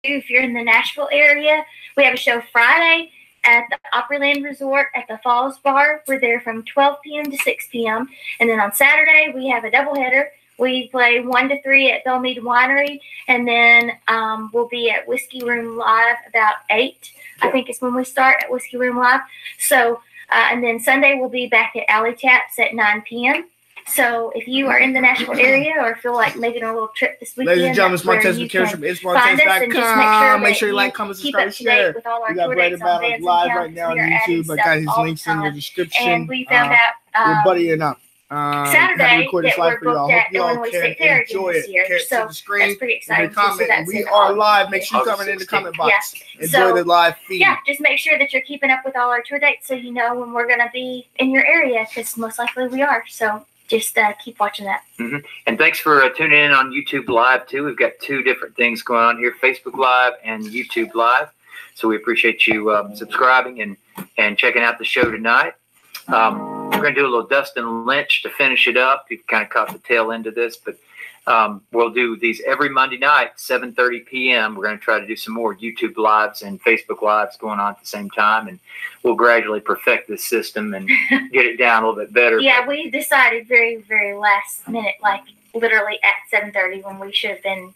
if you're in the Nashville area, we have a show Friday at the Opryland Resort at the Falls Bar. We're there from 12 p.m. to 6 p.m. And then on Saturday, we have a doubleheader. We play 1 to 3 at Bellmead Winery, and then we'll be at Whiskey Room Live about 8. I think it's when we start at Whiskey Room Live. So, and then Sunday we'll be back at Alley Taps at 9 p.m. So if you are in the Nashville area or feel like making a little trip this weekend, ladies and gentlemen, Montez from itsmontez.com. Make sure you like, comment, subscribe, share. With all our we got Brandon Maddox live right now on YouTube. I got his links in the description. And we found out we're buddying up. Saturday that we're booked at Illinois State Fair again this year. So that's pretty exciting. We are live. Make sure you comment in the comment box. Enjoy the live feed. Yeah, just make sure that you're keeping up with all our tour dates so you know when we're going to be in your area, because most likely we are. So just keep watching that. And thanks for tuning in on YouTube Live, too. We've got 2 different things going on here, Facebook Live and YouTube Live. So we appreciate you subscribing and checking out the show tonight. We're going to do a little Dustin Lynch to finish it up. You've kind of caught the tail end of this, but we'll do these every Monday night, 7:30 p.m. We're going to try to do some more YouTube Lives and Facebook Lives going on at the same time, and we'll gradually perfect this system and get it down a little bit better. Yeah, we decided very, very last minute, like literally at 7:30 when we should have been,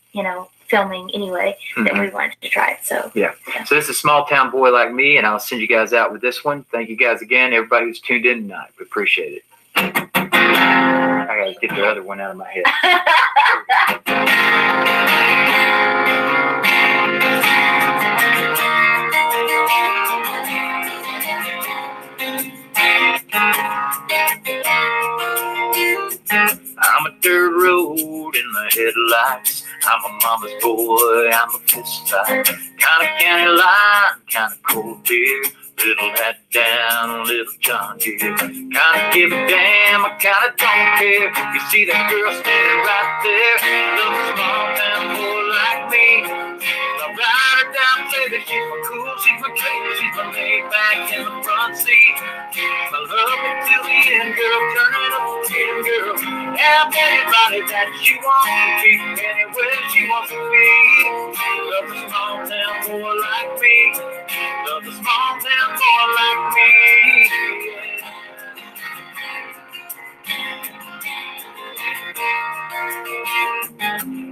filming anyway, that we wanted to try it. So yeah. So this is Small Town Boy Like Me, and I'll send you guys out with this one. Thank you guys again, everybody who's tuned in tonight. We appreciate it. I gotta get the other one out of my head. I'm a dirt road in the headlights. I'm a mama's boy, I'm a fist fight. Kind of county line, kind of cold beer. Little hat down, little John Deere. Kind of give a damn, I kind of don't care. You see that girl standing right there, little small town boy like me. I ride her down, baby, she's my cool, she's my crazy, she's my laid back in the front seat. I love her till the end, girl, turning up the 10, girl. Have anybody that she wants to be, anywhere she wants to be. Love a small town boy like me. Love a small town boy like me.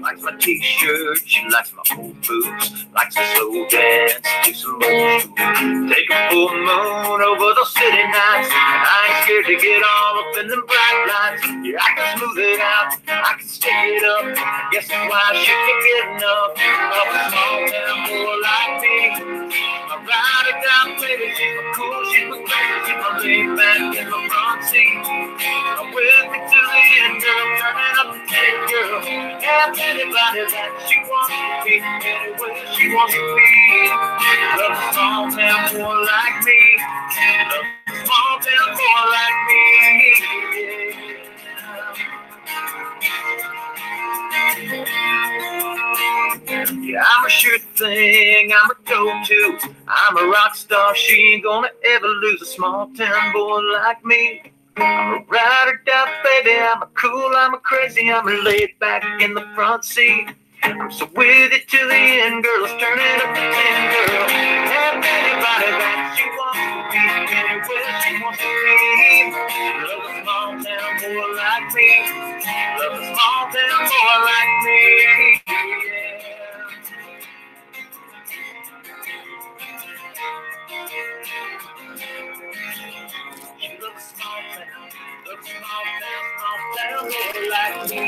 Likes my t-shirt, she likes my old boots. Likes to slow dance, do some old school. Take a full moon over the city nights. And I ain't scared to get all up in them bright lights. Yeah, I can smooth it out, I can stick it up. Guess that's why she can't get enough of a small town boy like me. I ride it down, baby, she's my cool, she's my crazy, she's my laid back in the front seat. I'm with me to the end, girl, turning up the 10, girl. Have anybody that she wants to be, anywhere she wants to be. Love a small town boy like me. Love a small town boy like me. Yeah, I'm a sure thing, I'm a go-to. I'm a rock star, she ain't gonna ever lose a small town boy like me. I'm a ride or die, baby, I'm a cool, I'm a crazy, I'm a laid back in the front seat. I'm so with it to the end, girl, let's turn it up to 10, girl. Have anybody that she wants to be, anywhere she wants to be. Love a small town boy like me. Love a small town boy like me. She loves a small town boy like me.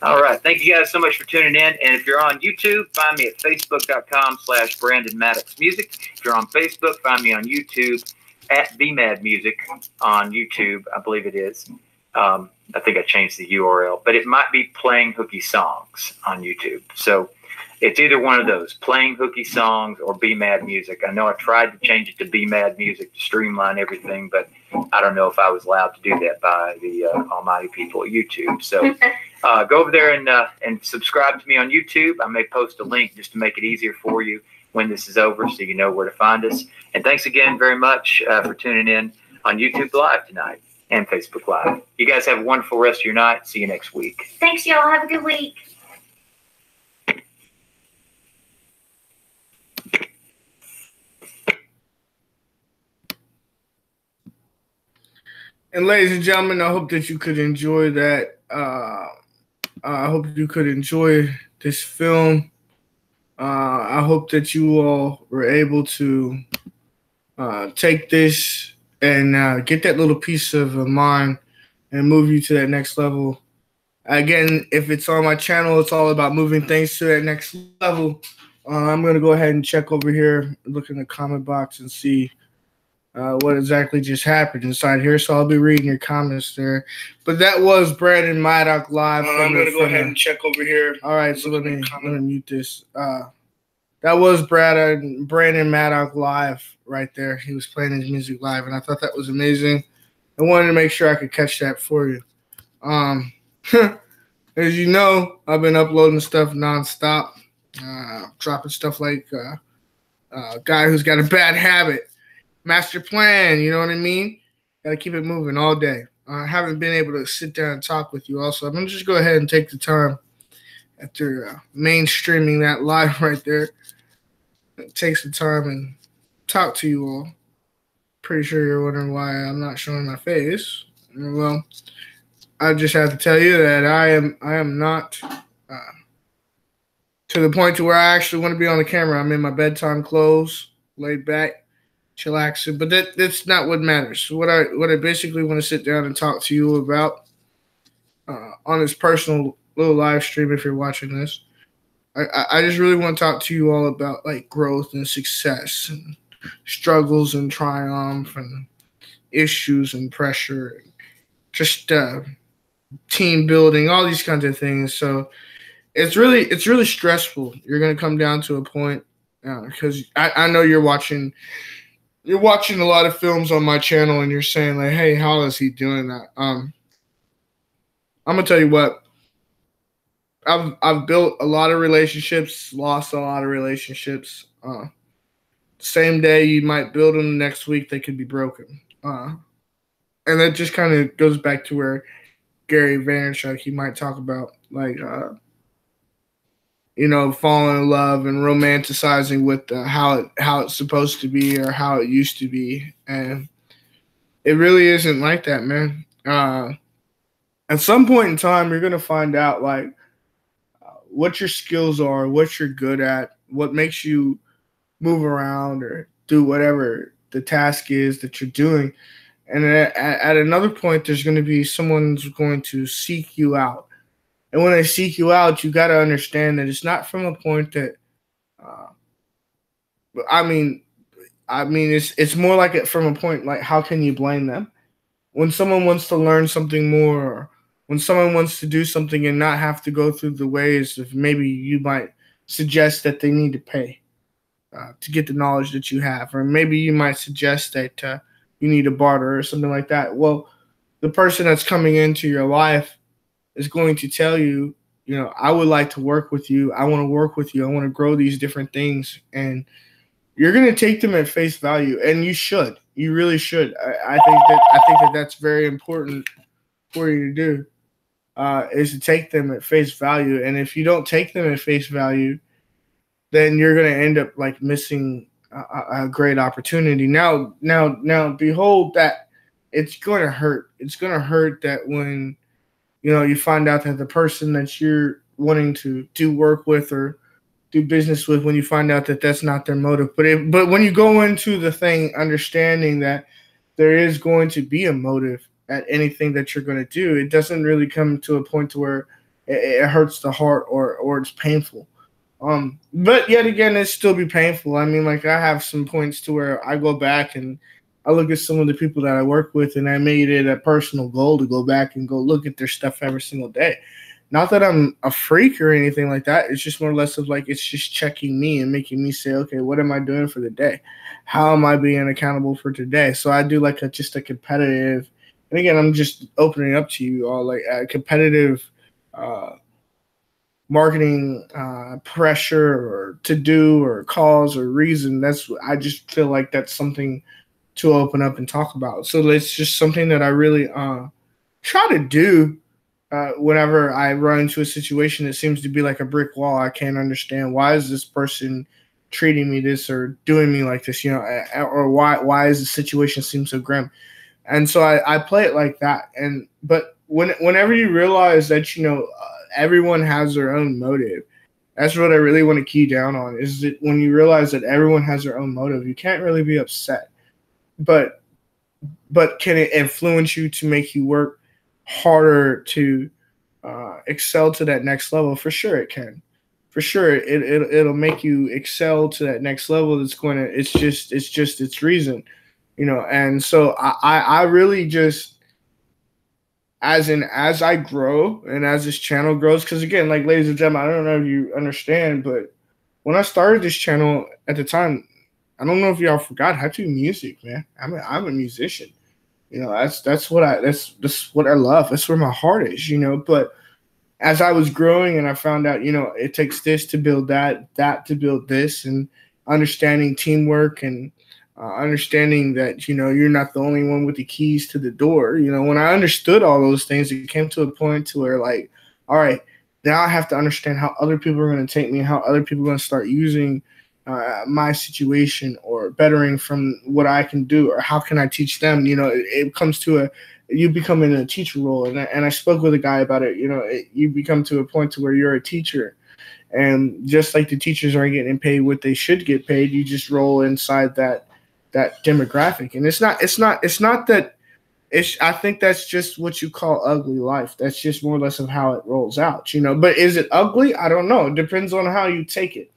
All right. Thank you guys so much for tuning in. And if you're on YouTube, find me at facebook.com/Brandon Maddox Music. If you're on Facebook, find me on YouTube at BMadMusic on YouTube. I believe it is. I think I changed the URL, but it might be Playing Hooky Songs on YouTube. So it's either one of those, Playing Hooky Songs or BMadMusic. I know I tried to change it to BMadMusic to streamline everything, but I don't know if I was allowed to do that by the almighty people at YouTube. So go over there and subscribe to me on YouTube. I may post a link just to make it easier for you when this is over so you know where to find us. And thanks again very much for tuning in on YouTube Live tonight and Facebook Live. You guys have a wonderful rest of your night. See you next week. Thanks, y'all. Have a good week. And ladies and gentlemen, I hope that you could enjoy that. I hope you could enjoy this film. I hope that you all were able to take this and get that little piece of mind and move you to that next level. Again, if it's on my channel, it's all about moving things to that next level. I'm going to go ahead and check over here, look in the comment box and see what exactly just happened inside here. So I'll be reading your comments there. But that was Brandon Maddox live. I'm going to go ahead and check over here. All right, so let me mute this. That was Brandon Maddox live right there. He was playing his music live, and I thought that was amazing. I wanted to make sure I could catch that for you. As you know, I've been uploading stuff nonstop, dropping stuff like a guy who's got a bad habit. Master plan, you know what I mean? Got to keep it moving all day. I haven't been able to sit down and talk with you also. I'm going to just go ahead and take the time after mainstreaming that live right there. Take some time and talk to you all. Pretty sure you're wondering why I'm not showing my face. Well, I just have to tell you that I am not to the point to where I actually want to be on the camera. I'm in my bedtime clothes, laid back, chillaxing, but that's not what matters. What I basically want to sit down and talk to you about on this personal little live stream, if you're watching this, I just really want to talk to you all about like growth and success and struggles and triumph and issues and pressure, and just team building, all these kinds of things. So it's really stressful. You're gonna come down to a point because I know you're watching a lot of films on my channel, and you're saying like, hey, how is he doing that? I'm gonna tell you what. I've built a lot of relationships, lost a lot of relationships. Same day you might build them, the next week they could be broken. And that just kind of goes back to where Gary Vaynerchuk, he might talk about like, falling in love and romanticizing with how it's supposed to be or how it used to be. And it really isn't like that, man. At some point in time, you're going to find out like, what your skills are, what you're good at, what makes you move around or do whatever the task is that you're doing. And at another point, there's going to be someone who's going to seek you out. And when they seek you out, you got to understand that it's not from a point that, it's more like it from a point like, how can you blame them? When someone wants to learn something more, or when someone wants to do something and not have to go through the ways of maybe you might suggest that they need to pay to get the knowledge that you have, or maybe you might suggest that you need a barter or something like that. Well, the person that's coming into your life is going to tell you, I would like to work with you. I want to work with you. I want to grow these different things. And you're going to take them at face value, and you should. You really should. I think that that's very important for you to do. Is to take them at face value. And if you don't take them at face value, then you're going to end up like missing a great opportunity. Now, behold that it's going to hurt. It's going to hurt that when, you find out that the person that you're wanting to do work with or do business with, when you find out that that's not their motive. But when you go into the thing understanding that there is going to be a motive at anything that you're going to do, it doesn't really come to a point to where it hurts the heart or it's painful. But yet again, it still be painful. I mean, like I have some points to where I go back and I look at some of the people that I work with, and I made it a personal goal to go back and go look at their stuff every single day. Not that I'm a freak or anything like that. It's just more or less of like, it's just checking me and making me say, okay, what am I doing for the day? How am I being accountable for today? So I do like just a competitive. And again, I'm just opening up to you all like a competitive marketing pressure or to do or cause or reason. I just feel like that's something to open up and talk about. So it's just something that I really try to do whenever I run into a situation that seems to be like a brick wall. I can't understand, why is this person treating me this or doing me like this, or why does the situation seem so grim? And so I play it like that. But whenever you realize that, everyone has their own motive, that's what I really want to key down on, is that when you realize that everyone has their own motive, you can't really be upset. But can it influence you to make you work harder to excel to that next level? For sure it can. For sure it'll make you excel to that next level. It's just its reason, and so I really just, as I grow and as this channel grows, because again, like, ladies and gentlemen, I don't know if you understand, but when I started this channel at the time, I don't know if y'all forgot, I do music, man. I'm a musician. That's what I love. That's where my heart is, But as I was growing and I found out, it takes this to build that to build this, and understanding teamwork and understanding that, you're not the only one with the keys to the door. When I understood all those things, it came to a point to where, like, all right, now I have to understand how other people are going to take me, how other people are going to start using my situation or bettering from what I can do, or how can I teach them? It comes to you become in a teacher role. And I spoke with a guy about it. You become to a point to where you're a teacher. And just like the teachers aren't getting paid what they should get paid, you just roll inside that demographic. And it's not that I think that's just what you call ugly life. That's just more or less of how it rolls out, But is it ugly? I don't know. It depends on how you take it.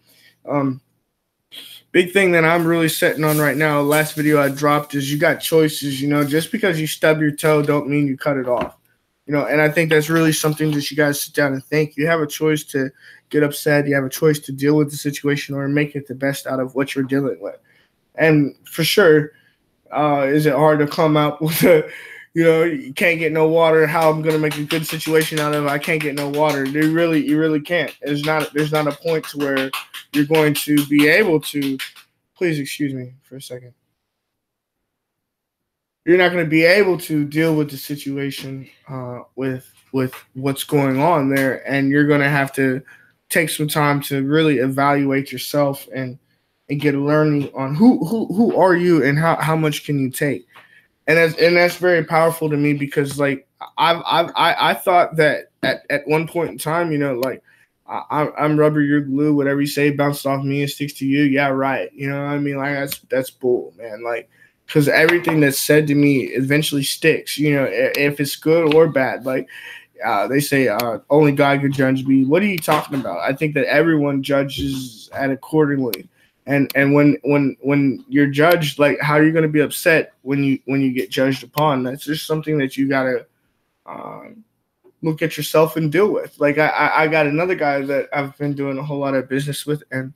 Big thing that I'm really setting on right now, last video I dropped, is you got choices. Just because you stub your toe don't mean you cut it off. And I think that's really something that you guys sit down and think. You have a choice to get upset. You have a choice to deal with the situation or make it the best out of what you're dealing with. And for sure, is it hard to come out with you can't get no water, how I'm going to make a good situation out of it? I can't get no water. You really can't. There's not a point to where you're going to be able to, please excuse me for a second. You're not going to be able to deal with the situation with what's going on there, and you're going to have to take some time to really evaluate yourself and get a learning on who are you and how much can you take. And that's very powerful to me, because like I thought that at one point in time, like, I'm rubber, you're glue, whatever you say bounced off me and sticks to you. Yeah, right. You know what I mean? Like, that's bull, man. Like, because everything that's said to me eventually sticks, if it's good or bad. Like, they say only God can judge me. What are you talking about? I think that everyone judges and accordingly. And when you're judged, like, how are you going to be upset when you get judged upon? That's just something that you gotta look at yourself and deal with. Like, I got another guy that I've been doing a whole lot of business with, and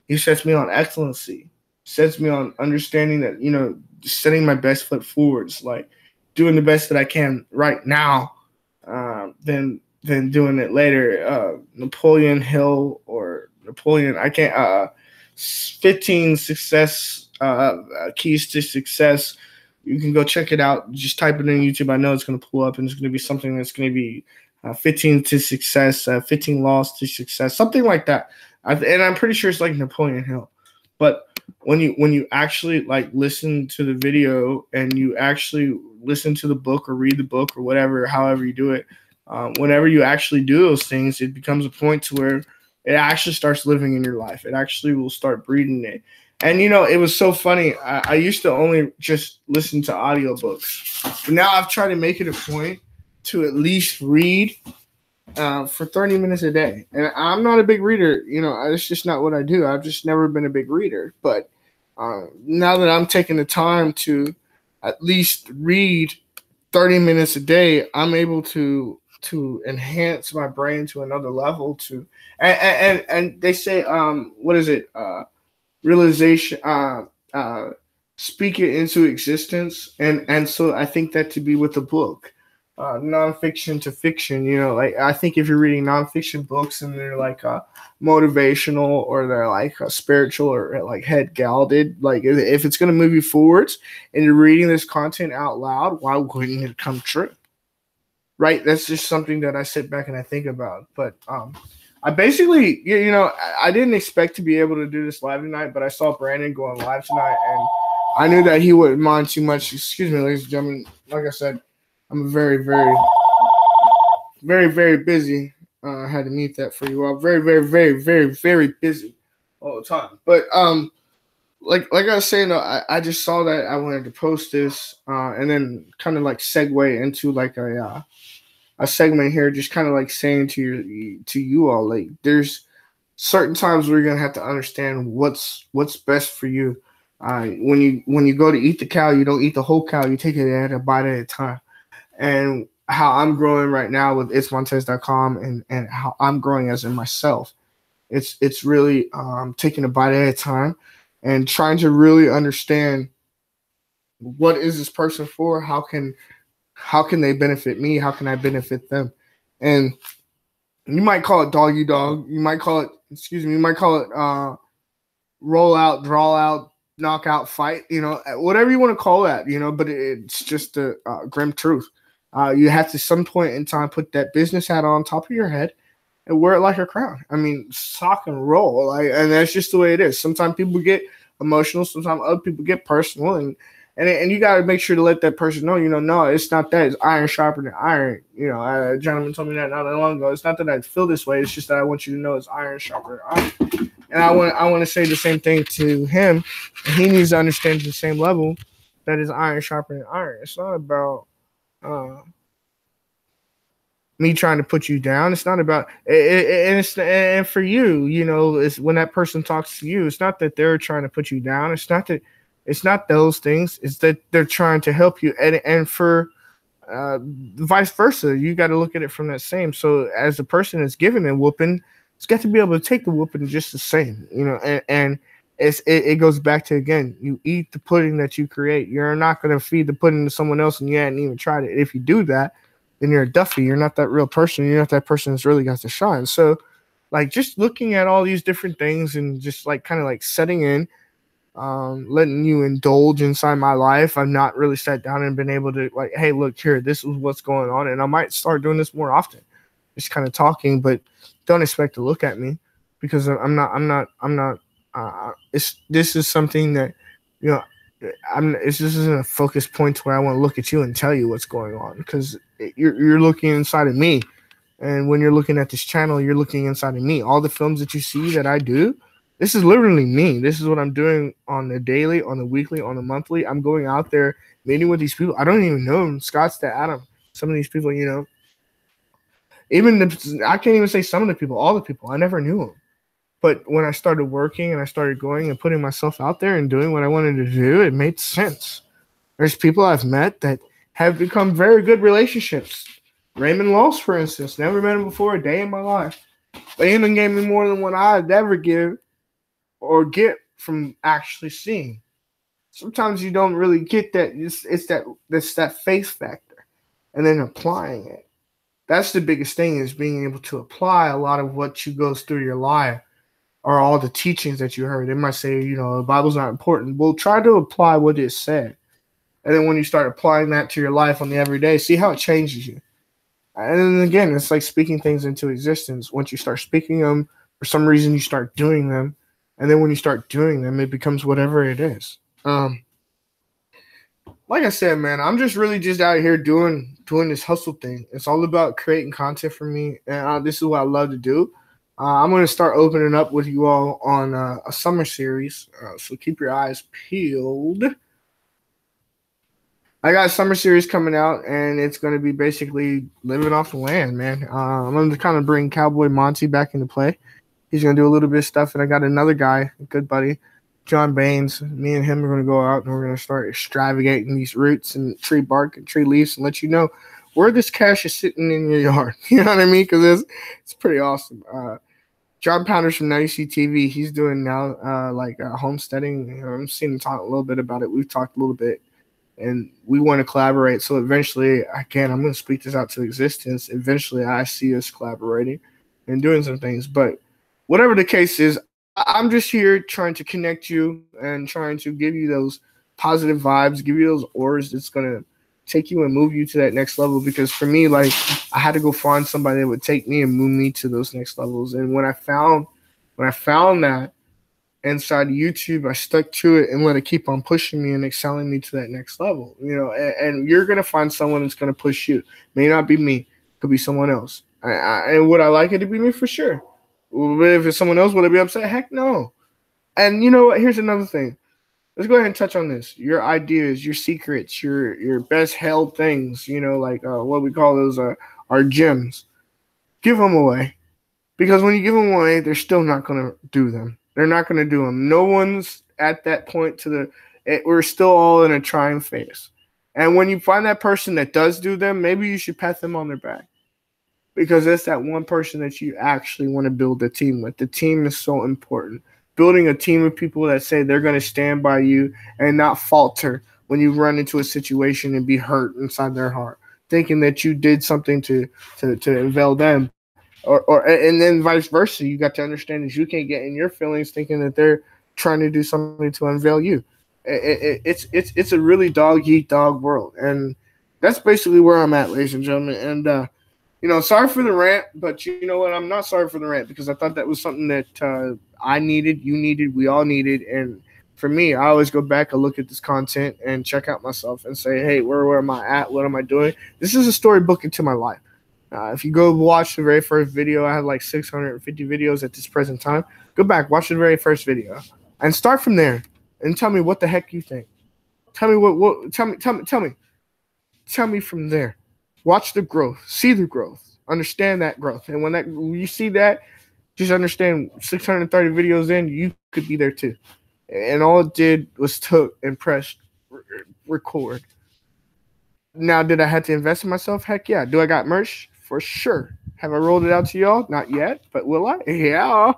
he sets me on excellency, sets me on understanding that, setting my best foot forwards, like doing the best that I can right now, than doing it later. Napoleon Hill or Napoleon, I can't. 15 success keys to success. You can go check it out. Just type it in YouTube. I know it's going to pull up, and it's going to be something that's going to be 15 to success, 15 laws to success, something like that. And I'm pretty sure it's like Napoleon Hill. But when you actually like listen to the video and you actually listen to the book or read the book or whatever, however you do it, whenever you actually do those things, it becomes a point to where it actually starts living in your life. It actually will start breeding it. And, it was so funny. I used to only just listen to audiobooks. But now I've tried to make it a point to at least read for 30 minutes a day. And I'm not a big reader. It's just not what I do. I've just never been a big reader. But now that I'm taking the time to at least read 30 minutes a day, I'm able to enhance my brain to another level, and they say what is it, realization, speak it into existence, and so I think that to be with the book, nonfiction to fiction, like, I think if you're reading nonfiction books and they're like motivational, or they're like spiritual, or like head gilded, like, if it's going to move you forwards and you're reading this content out loud, why wouldn't it come true? Right? That's just something that I sit back and I think about. But I basically, I didn't expect to be able to do this live tonight, but I saw Brandon going live tonight, and I knew that he wouldn't mind too much. Excuse me, ladies and gentlemen. Like I said, I'm very, very, very, very busy. I had to mute that for you all. Very, very, very, very, very busy all the time. But like I was saying, though, I just saw that I wanted to post this, and then kind of like segue into like a segment here, just kind of like saying to you all, like there's certain times where you're gonna have to understand what's best for you. When you go to eat the cow, you don't eat the whole cow. You take it at a bite at a time. And how I'm growing right now with itsmontez.com and how I'm growing as in myself, it's really taking a bite at a time and trying to really understand what is this person for. How can they benefit me? How can I benefit them? And you might call it doggy dog. You might call it roll out, draw out, knockout fight, whatever you want to call that, but it's just the grim truth. You have to some point in time put that business hat on top of your head and wear it like a crown. I mean, sock and roll, and that's just the way it is. Sometimes people get emotional, sometimes other people get personal, and you got to make sure to let that person know, no, it's not that. It's iron sharper than iron. A gentleman told me that not that long ago. It's not that I feel this way. It's just that I want you to know it's iron sharper than iron. And I want to say the same thing to him. And he needs to understand to the same level that is iron sharper than iron. It's not about me trying to put you down. It's not about and for you, it's when that person talks to you, it's not that they're trying to put you down. It's not those things. It's that they're trying to help you. And for vice versa, you got to look at it from that same. So as the person that's giving a whooping, it's got to be able to take the whooping just the same, and it goes back to, again, you eat the pudding that you create. You're not going to feed the pudding to someone else and you hadn't even tried it. If you do that, then you're a Duffy. You're not that real person. You're not that person that's really got to shine. So like just looking at all these different things and just like kind of like setting in, letting you indulge inside my life. I've not really sat down and been able to like, hey, look here, this is what's going on. And I might start doing this more often, just kind of talking, but don't expect to look at me because this is something that, this isn't a focus point where I want to look at you and tell you what's going on, because you're looking inside of me. And when you're looking at this channel, you're looking inside of me. All the films that you see that I do, this is literally me. This is what I'm doing on the daily, on the weekly, on the monthly. I'm going out there meeting with these people. I don't even know them. Scott's to Adam. Some of these people, I can't even say some of the people, all the people. I never knew them. But when I started working and I started going and putting myself out there and doing what I wanted to do, it made sense. There's people I've met that have become very good relationships. Raymond Loss, for instance, never met him before a day in my life. But he even gave me more than what I'd ever give or get from actually seeing. Sometimes you don't really get that. It's that faith factor. And then applying it. That's the biggest thing, is being able to apply a lot of what you goes through your life or all the teachings that you heard. They might say, the Bible's not important. Well, try to apply what it said. And then when you start applying that to your life on the everyday, see how it changes you. And then again, it's like speaking things into existence. Once you start speaking them, for some reason you start doing them. And then when you start doing them, it becomes whatever it is. Like I said, man, I'm just really just out here doing this hustle thing. It's all about creating content for me. And this is what I love to do. I'm going to start opening up with you all on a summer series. So keep your eyes peeled. I got a summer series coming out, and it's going to be basically living off the land, man. I'm going to kind of bring Cowboy Monty back into play. He's going to do a little bit of stuff, and I got another guy, a good buddy, John Baines. Me and him are going to go out, and we're going to start extravagating these roots and tree bark and tree leaves and let you know where this cash is sitting in your yard. You know what I mean? Because it's pretty awesome. John Pounders from 90C TV, he's doing now homesteading. I'm seeing him talk a little bit about it. We've talked a little bit, and we want to collaborate. So eventually, I'm going to speak this out to existence. Eventually, I see us collaborating and doing some things. But whatever the case is, I'm just here trying to connect you and trying to give you those positive vibes, give you those auras that's going to take you and move you to that next level. Because for me, like, I had to go find somebody that would take me and move me to those next levels. And when I found that, inside of YouTube. I stuck to it and let it keep on pushing me and excelling me to that next level. And you're gonna find someone that's gonna push you. May not be me, could be someone else. And would I like it to be me? For sure. But if it's someone else, would I be upset? Heck no. And you know what? Here's another thing. Let's go ahead and touch on this. Your ideas, your secrets, your best held things. Like what we call those our gems. Give them away, because when you give them away, they're still not gonna do them. They're not gonna do them. No one's at that point we're still all in a trying phase. And when you find that person that does do them, maybe you should pat them on their back, because that's that one person that you actually want to build a team with. The team is so important. Building a team of people that say they're going to stand by you and not falter when you run into a situation and be hurt inside their heart, thinking that you did something to unveil them, and then vice versa. You got to understand that you can't get in your feelings thinking that they're trying to do something to unveil you. It's a really dog eat dog world, and that's basically where I'm at, ladies and gentlemen. And sorry for the rant, but you know what? I'm not sorry for the rant, because I thought that was something that I needed, you needed, we all needed. And for me, I always go back and look at this content and check out myself and say, hey, where am I at? What am I doing? This is a storybook into my life. If you go watch the very first video, I had like 650 videos at this present time. Go back, watch the very first video, and start from there, and tell me what the heck you think. Tell me from there. Watch the growth, see the growth, understand that growth. And when you see that, just understand 630 videos in, you could be there too. And all it did was took and pressed record. Now, did I have to invest in myself? Heck yeah. Do I got merch? For sure. Have I rolled it out to y'all? Not yet, but will I? Yeah.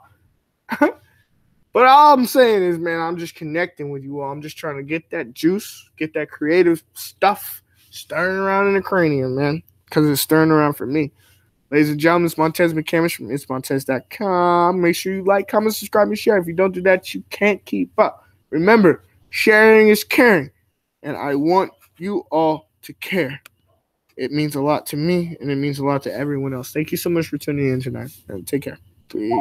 But all I'm saying is, man, I'm just connecting with you all. I'm just trying to get that juice, get that creative stuff stirring around in the cranium, man, because it's stirring around for me. Ladies and gentlemen, it's Montez McCamish from itsmontez.com. Make sure you like, comment, subscribe, and share. If you don't do that, you can't keep up. Remember, sharing is caring, and I want you all to care. It means a lot to me, and it means a lot to everyone else. Thank you so much for tuning in tonight, and take care. Peace.